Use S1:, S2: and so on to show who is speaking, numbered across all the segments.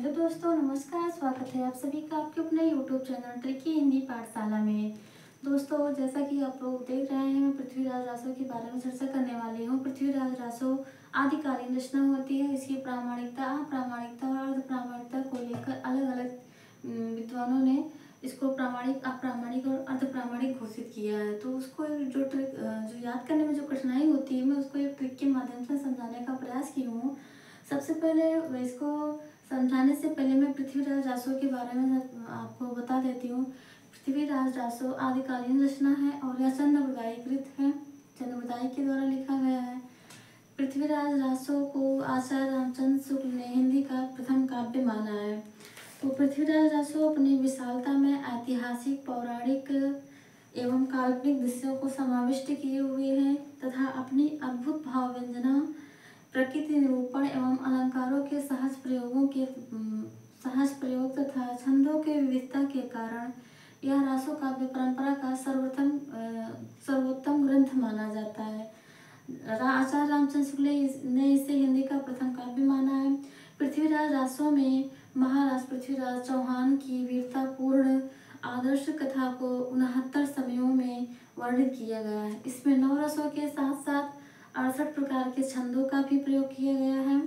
S1: Hello दोस्तों, नमस्कार। स्वागत है आप सभी का आपके अपने यूट्यूब चैनल ट्रिकी हिंदी पाठशाला में। दोस्तों, जैसा कि आप लोग देख रहे हैं, मैं पृथ्वीराज रासो के बारे में चर्चा करने वाली हूँ। पृथ्वीराज रासो आदिकालीन रचना होती है। इसकी प्रामाणिकता, अप्रामाणिकता और अर्ध प्रामाणिकता को लेकर अलग अलग विद्वानों ने इसको प्रामाणिक, अप्रामाणिक और अर्ध प्रामाणिक घोषित किया है। तो उसको जो याद करने में जो कठिनाई होती है, मैं उसको एक ट्रिक के माध्यम से समझाने का प्रयास की हूँ। सबसे पहले इसको समझाने से पहले मैं पृथ्वीराज रासो के बारे में आपको बता देती हूँ। पृथ्वीराज रासो आदिकालीन रचना है और यह चंद्रवदाई कृत है, चंद्रवदाई के द्वारा लिखा गया है। पृथ्वीराज रासो को आचार्य रामचंद्र शुक्ल ने हिंदी का प्रथम काव्य माना है। तो पृथ्वीराज रासो अपनी विशालता में ऐतिहासिक, पौराणिक एवं काल्पनिक दृश्यों को समाविष्ट किए हुए हैं तथा अपनी अद्भुत भाव व्यंजना, प्रकृति निरूपण एवं अलंकारों के सहज प्रयोग तथा छंदों के विविधता के कारण यह रासो काव्य परंपरा का सर्वोत्तम ग्रंथ माना जाता है। आचार्य रामचंद्र शुक्ल ने इसे हिंदी का प्रथम काव्य माना है। पृथ्वीराज रासो में महाराज पृथ्वीराज चौहान की वीरतापूर्ण आदर्श कथा को 69 समयों में वर्णित किया गया है। इसमें 9 रसों के साथ साथ 68 प्रकार के छंदों का भी प्रयोग किया गया है।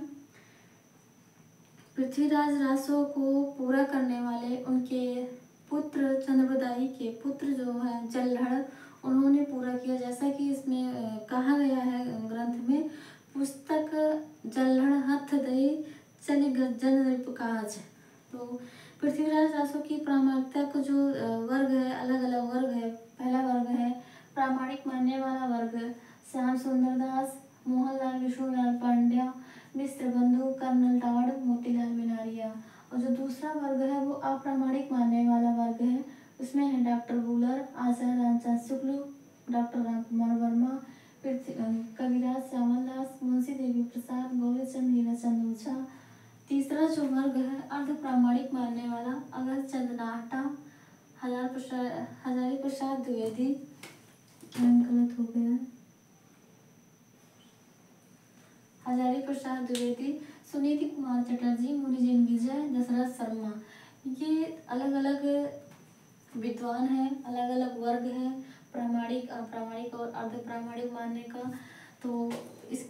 S1: पृथ्वीराज रासो को पूरा करने वाले उनके पुत्र, चंद्रवदाई के पुत्र जो है जल्हड़, उन्होंने पूरा किया। जैसा कि इसमें कहा गया है ग्रंथ में, पुस्तक जल्हड़ हथ दई चलि गज्जन रिपकाज। तो पृथ्वीराज रासो की प्रामाणिकता का जो वर्ग है, अलग अलग वर्ग है। पहला वर्ग है प्रामाणिक मानने वाला वर्ग, श्याम सुंदर दास, मोहनलाल विष्णुलाल पांड्या, मिश्र बंधु, कर्नल टाड़, मोतीलाल बिनारिया। और जो दूसरा वर्ग है वो अप्रामाणिक मानने वाला वर्ग है। उसमें है डॉक्टर बुलर, आचार्य रामचंद्र शुक्ल, डॉक्टर रामकुमार वर्मा, कविराज श्यामल दास, मुंशी देवी प्रसाद, गौरीचंद, हीराचंद ओझा। तीसरा जो वर्ग है अर्ध प्रामाणिक मानने वाला, अगस्त चंद नाहटा, हजारी प्रसाद द्विवेदी, गलत हो गया, हजारी प्रसाद द्विवेदी, सुनीति कुमार चटर्जी, मुनिजन विजय, दशरथ शर्मा। ये अलग अलग विद्वान हैं, अलग अलग वर्ग हैं, प्रामाणिक, अप्रामाणिक और अर्ध प्रामाणिक मानने का। तो इस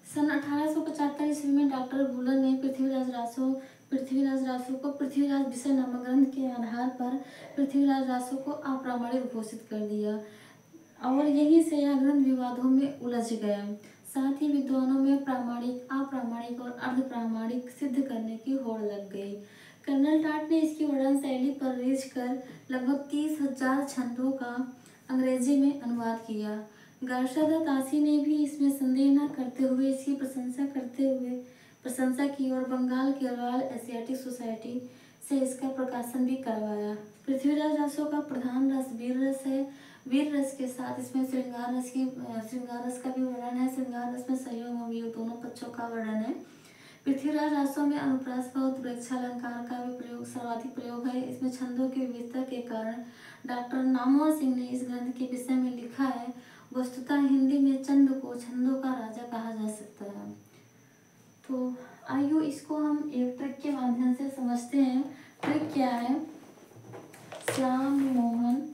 S1: सन 1875 ईस्वी में डॉक्टर बुलर ने पृथ्वीराज रासो को पृथ्वीराज विषय नामक ग्रंथ के आधार पर पृथ्वीराज रासो को अप्रामाणिक घोषित कर दिया और यहीं से यह ग्रंथ विवादों में उलझ गया। साथ ही विद्वानों में प्रामाणिक, अप्रामाणिक और अर्ध प्रामाणिक सिद्ध करने की होड़ लग गई। कर्नल टाट ने इसकी वर्णन शैली पर रीझ कर लगभग 30,000 छंदों का अंग्रेजी में अनुवाद किया। गार्षा तासी ने भी इसमें संदेह न करते हुए इसकी प्रशंसा की और बंगाल के रॉयल एशियाटिक सोसाइटी से इसका प्रकाशन भी करवाया। पृथ्वीराज रासो का प्रधान रस वीर रस है। वीर रस के साथ इसमें श्रृंगार रस का भी वर्णन है। श्रृंगार रस में संयोग और वियोग दोनों पक्षों का वर्णन है। पृथ्वीराज रासो में अनुप्रास बहुत वृक्षालंकार का भी सर्वाधिक प्रयोग है। इसमें छंदों की विविधता के कारण डॉक्टर नामवर सिंह ने इस ग्रंथ के विषय में लिखा है, वस्तुतः हिंदी में चंद को छंदों का राजा कहा जा सकता है। तो आइए इसको हम एक ट्रिक के माध्यम से समझते हैं। ट्रिक क्या है? श्याम मोहन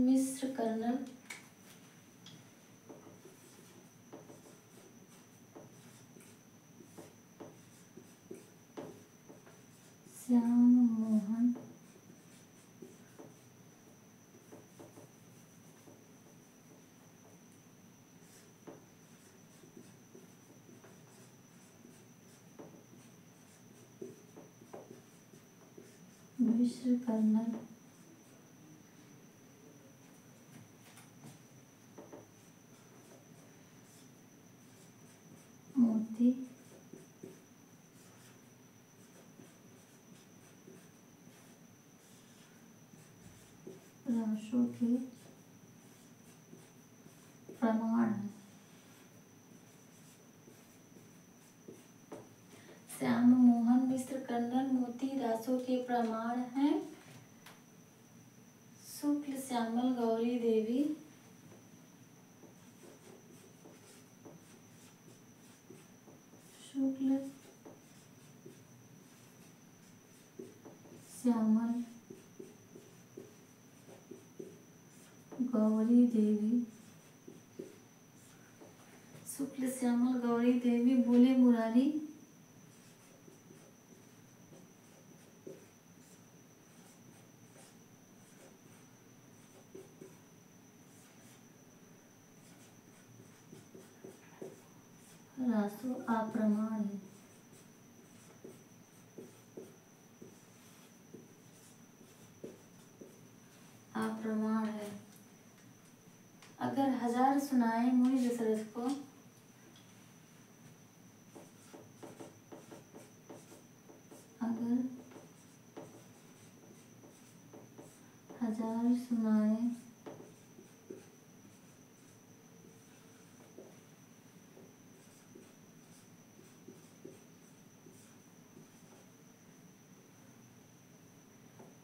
S1: मिश्र कर्नल मिश्र कर्नल मोती रासो के प्रमाण है। श्याम मोहन मिश्र कर्नल मोती रासो के प्रमाण हैं। शुक्ल श्यामल गौरी देवी श्यामल गौरी देवी, शुक्ल श्यामल गौरी देवी बोले मुरारी, रासो अप्रमाण है। अप्रमाण है। अगर 1000 सुनाए मुनि दशरथ को, अगर 1000 सुनाए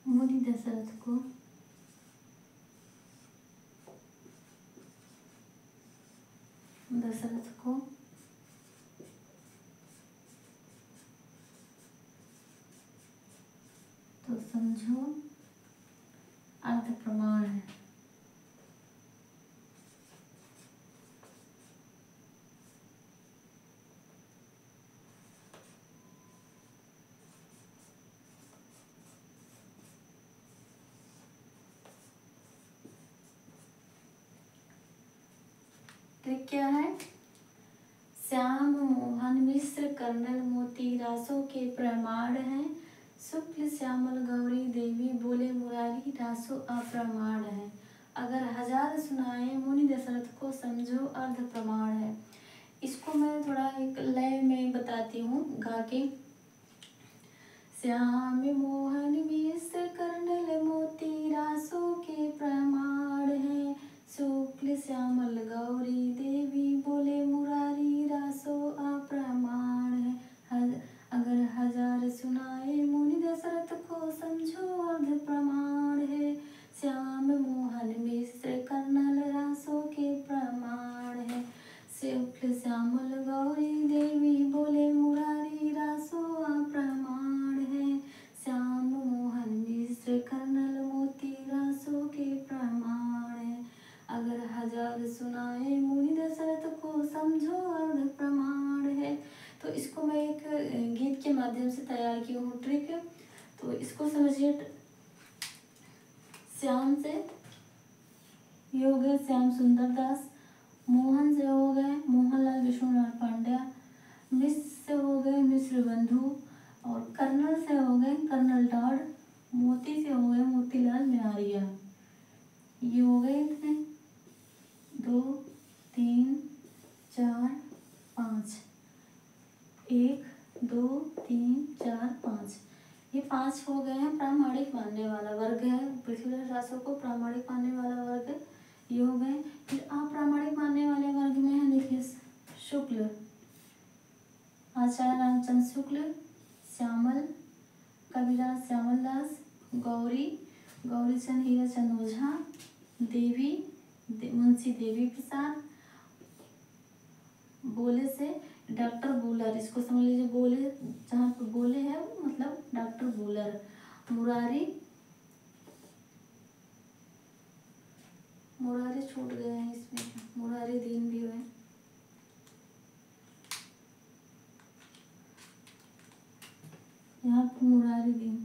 S1: मुनि दशरथ को, तो समझो अर्थ प्रमाण है। ट्रिक क्या है? श्याम मोहन मिश्र कर्नल मोती रासों के प्रमाण हैं। शुक्ल श्यामल गौरी देवी बोले मुरारी रासो अप्रमाण है। अगर 1000 सुनाए मुनि दशरथ को, समझो अर्ध प्रमाण है। इसको मैं थोड़ा एक लय में बताती हूँ गा के। श्याम मोहन मिश्र कर्नल मोती रासों के प्रमाण है। शुक्ल श्यामल गौरी देवी बोले मुरारी रासो अप्रमाण है। अगर 1000 सुनाए मुनि दशरथ को, समझो अर्ध प्रमाण है। श्याम मोहन मिश्र कर्नल रासों के प्रमाण है। शुक्ल श्यामल गौरी देवी बोले मुरारी रासो अप्रमाण है। श्याम मोहन मिश्र कर्नल मोती रासों के प्रमाण है। अगर 1000 सुनाए मुनि दशरथ को, समझो अर्ध प्रमाण है। तो इसको मैं एक गीत के माध्यम से तैयार की हूँ ट्रिक। तो इसको समझिए। श्याम से ये हो गए श्याम सुंदर दास, मोहन से हो गए मोहनलाल विष्णुलाल पांड्या, मिश्र से हो गए मिश्र बंधु, और कर्नल से हो गए कर्नल डॉड, मोती से हो गए मोतीलाल मेहरिया। ये हो गए इतने 2 3 4 5, 1 2 3 4 5। ये 5 हो गए हैं प्रामाणिक मानने वाला वर्ग है। पृथ्वीराज रासो को प्रामाणिक मानने वाला वर्ग ये हो गए। फिर अप्रामाणिक मानने वाले वर्ग में है, देखिए शुक्ल, आचार्य रामचंद्र शुक्ल, श्यामल, कविराज श्यामल दास, गौरी, गौरीचंद हीराचंद ओझा, देवी, मुंशी देवी प्रसाद, बोले से डॉक्टर बूलर। इसको समझ लीजिए, बोले जहाँ पे बोले है वो मतलब डॉक्टर बूलर। मुरारी, मुरारी छूट गए हैं इसमें, मुरारी दीन भी हुए। यहाँ पे मुरारी दीन,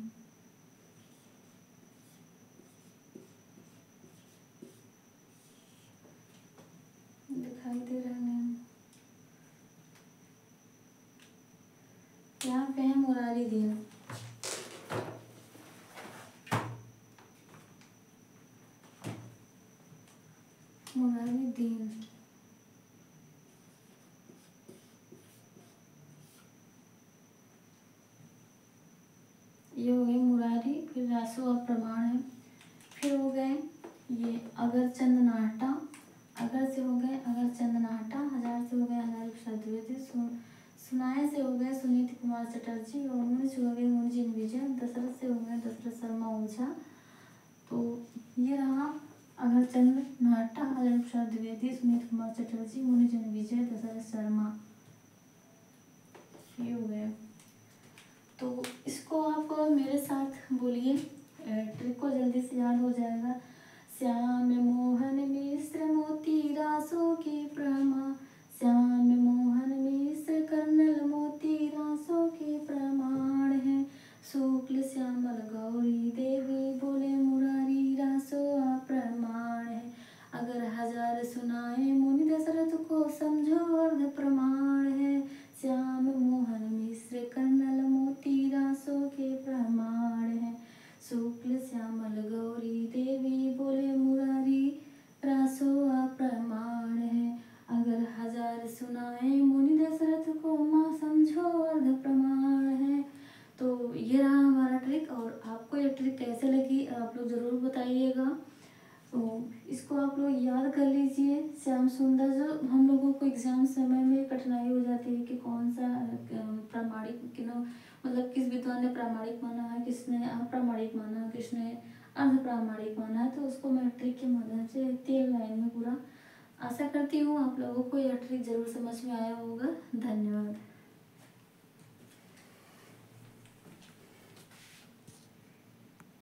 S1: दिखाई दे रहा है। यहाँ पे है मुरारी दीन। मुरारी दीन ये हो गए मुरारी। फिर रासो अप्रमाण है। फिर हो गए ये अगरचंद नाहटा, अगर से हो गए अगरचंद नाहटा, 1000 से हो गए हजारी प्रसाद द्विवेदी, सुनाए से हो गए सुनीत कुमार चटर्जी, और मुनि से हो गए मुंजी विजय, दशरथ से हो गए दशरथ शर्मा ओझा। तो ये रहा अगरचंद नाहटा, हजारी प्रसाद द्विवेदी, सुनीत कुमार चटर्जी, मुनि विजय, दशरथ शर्मा, ये हो गए। तो इसको आप मेरे साथ बोलिए, ट्रिक को जल्दी से याद हो जाएगा। श्याम मोहन मिश्र मोती रासों के प्रमा, श्याम मोहन मिश्र कर्नल मोती रासों के प्रमाण है। शुक्ल श्यामल गौरी देवी बोले मुरारी रासो प्रमाण है। अगर हजार सुनाए मुनि दशरथ को समझो अर्ध प्रमाण है। श्याम मोहन मिश्र कर्नल मोती रासों के प्रमाण है। शुक्ल श्यामल गौरी देवी बोले मुरारी रासो प्रमाण है। अगर हजार सुनाए मुनि दशरथ को माँ समझो अर्ध प्रमाण है। तो ये रहा हमारा ट्रिक, और आपको ये ट्रिक कैसे लगी आप लोग ज़रूर बताइएगा। तो इसको आप लोग याद कर लीजिए। श्याम सुंदर, जो हम लोगों को एग्जाम समय में कठिनाई हो जाती है कि कौन सा प्रामाणिक मतलब किस विद्वान ने प्रामाणिक माना है, किसने अप्रामाणिक माना है, किसने अर्ध प्रामाणिक माना है, तो उसको मैं ट्रिक के माध्यम से 3 लाइन में पूरा आशा करती हूँ आप लोगों को यह ट्रिक जरूर समझ में आया होगा। धन्यवाद।